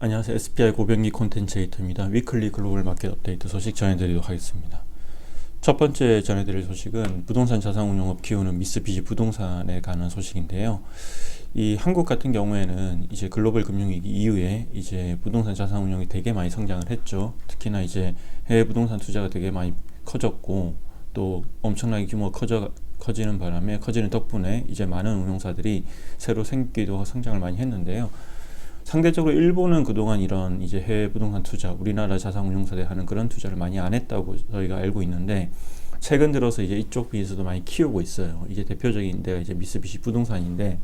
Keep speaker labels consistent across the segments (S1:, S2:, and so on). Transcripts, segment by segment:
S1: 안녕하세요. SPI 고병기 콘텐츠 에이터입니다. 위클리 글로벌 마켓 업데이트 소식 전해드리도록 하겠습니다. 첫 번째 전해드릴 소식은 부동산 자산운용업 키우는 미쓰비시 부동산에 관한 소식인데요. 이 한국 같은 경우에는 이제 글로벌 금융위기 이후에 이제 부동산 자산운용이 되게 많이 성장을 했죠. 특히나 이제 해외 부동산 투자가 되게 많이 커졌고 또 엄청나게 규모가 커지는 바람에 커지는 덕분에 이제 많은 운용사들이 새로 생기기도 하고 성장을 많이 했는데요. 상대적으로 일본은 그동안 이런 이제 해외 부동산 투자, 우리나라 자산운용사들이 하는 그런 투자를 많이 안 했다고 저희가 알고 있는데, 최근 들어서 이제 이쪽 비즈도 많이 키우고 있어요. 이제 대표적인 데가 이제 미쓰비시 부동산인데,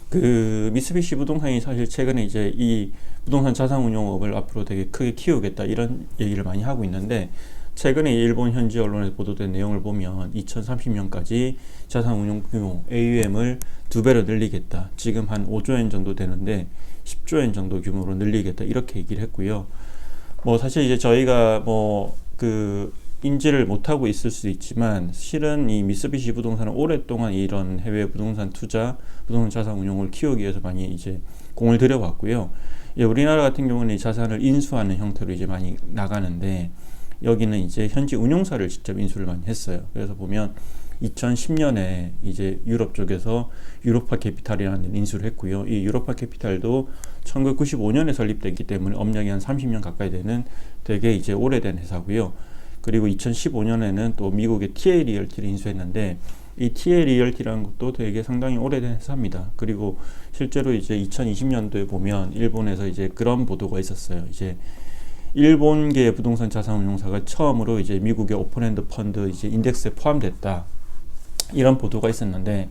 S1: 그 미쓰비시 부동산이 사실 최근에 이제 이 부동산 자산운용업을 앞으로 되게 크게 키우겠다 이런 얘기를 많이 하고 있는데, 최근에 일본 현지 언론에서 보도된 내용을 보면 2030년까지 자산운용 규모 AUM을 2배로 늘리겠다. 지금 한 5조엔 정도 되는데 10조엔 정도 규모로 늘리겠다. 이렇게 얘기를 했고요. 뭐 사실 이제 저희가 뭐 그 인지를 못하고 있을 수도 있지만, 실은 이 미쓰비시 부동산은 오랫동안 이런 해외 부동산 투자, 부동산 자산 운용을 키우기 위해서 많이 이제 공을 들여왔고요. 우리나라 같은 경우는 자산을 인수하는 형태로 이제 많이 나가는데, 여기는 이제 현지 운용사를 직접 인수를 많이 했어요. 그래서 보면 2010년에 이제 유럽 쪽에서 유로파 캐피탈이라는 인수를 했고요. 이 유로파 캐피탈도 1995년에 설립됐기 때문에 업력이 한 30년 가까이 되는 되게 이제 오래된 회사고요. 그리고 2015년에는 또 미국의 TA 리얼티를 인수했는데, 이 TA 리얼티라는 것도 되게 상당히 오래된 회사입니다. 그리고 실제로 이제 2020년도에 보면 일본에서 이제 그런 보도가 있었어요. 이제 일본계 부동산 자산운용사가 처음으로 이제 미국의 오픈엔드 펀드 이제 인덱스에 포함됐다, 이런 보도가 있었는데,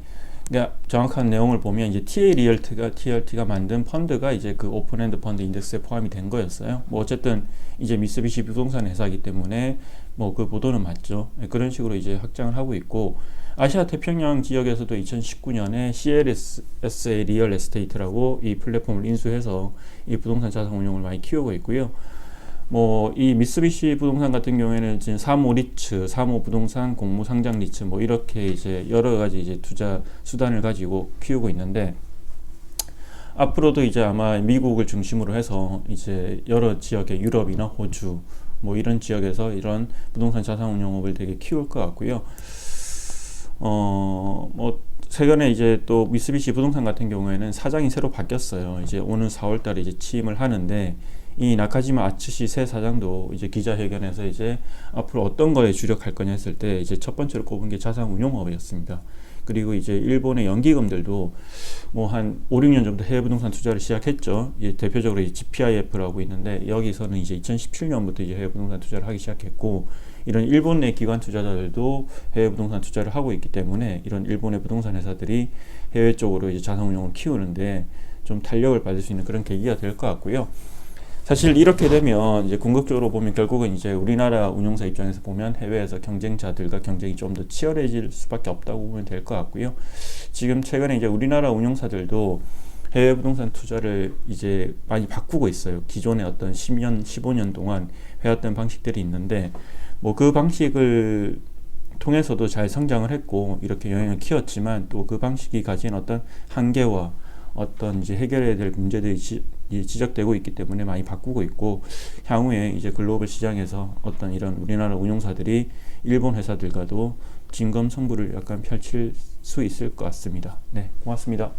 S1: 그러니까 정확한 내용을 보면 이제 TLT가 만든 펀드가 이제 그 오픈엔드 펀드 인덱스에 포함이 된 거였어요. 뭐 어쨌든 이제 미쓰비시 부동산 회사이기 때문에 뭐 그 보도는 맞죠. 그런 식으로 이제 확장을 하고 있고, 아시아 태평양 지역에서도 2019년에 CLSA 리얼 에스테이트라고 이 플랫폼을 인수해서 이 부동산 자산 운용을 많이 키우고 있고요. 뭐 이 미쓰비시 부동산 같은 경우에는 지금 사모 리츠, 사모 부동산, 공모 상장 리츠 뭐 이렇게 이제 여러 가지 이제 투자 수단을 가지고 키우고 있는데, 앞으로도 이제 아마 미국을 중심으로 해서 이제 여러 지역의 유럽이나 호주 뭐 이런 지역에서 이런 부동산 자산 운용업을 되게 키울 것 같고요. 뭐 최근에 이제 또 미쓰비시 부동산 같은 경우에는 사장이 새로 바뀌었어요. 이제 오는 4월 달에 이제 취임을 하는데, 이 나카지마 아츠시 새 사장도 이제 기자회견에서 이제 앞으로 어떤 거에 주력할 거냐 했을 때 이제 첫 번째로 꼽은 게 자산운용업이었습니다. 그리고 이제 일본의 연기금들도 뭐 한 5, 6년 정도 해외 부동산 투자를 시작했죠. 대표적으로 이 GPIF라고 있는데, 여기서는 이제 2017년부터 이제 해외 부동산 투자를 하기 시작했고, 이런 일본 내 기관 투자자들도 해외 부동산 투자를 하고 있기 때문에 이런 일본의 부동산 회사들이 해외 쪽으로 이제 자산운용을 키우는데 좀 탄력을 받을 수 있는 그런 계기가 될 것 같고요. 사실 이렇게 되면 이제 궁극적으로 보면 결국은 이제 우리나라 운용사 입장에서 보면 해외에서 경쟁자들과 경쟁이 좀 더 치열해질 수밖에 없다고 보면 될 것 같고요. 지금 최근에 이제 우리나라 운용사들도 해외 부동산 투자를 이제 많이 바꾸고 있어요. 기존의 어떤 10년, 15년 동안 해왔던 방식들이 있는데, 뭐 그 방식을 통해서도 잘 성장을 했고 이렇게 영향을 키웠지만, 또 그 방식이 가진 어떤 한계와 어떤 이제 해결해야 될 문제들이 지적되고 있기 때문에 많이 바꾸고 있고, 향후에 이제 글로벌 시장에서 어떤 이런 우리나라 운용사들이 일본 회사들과도 진검승부를 약간 펼칠 수 있을 것 같습니다. 네, 고맙습니다.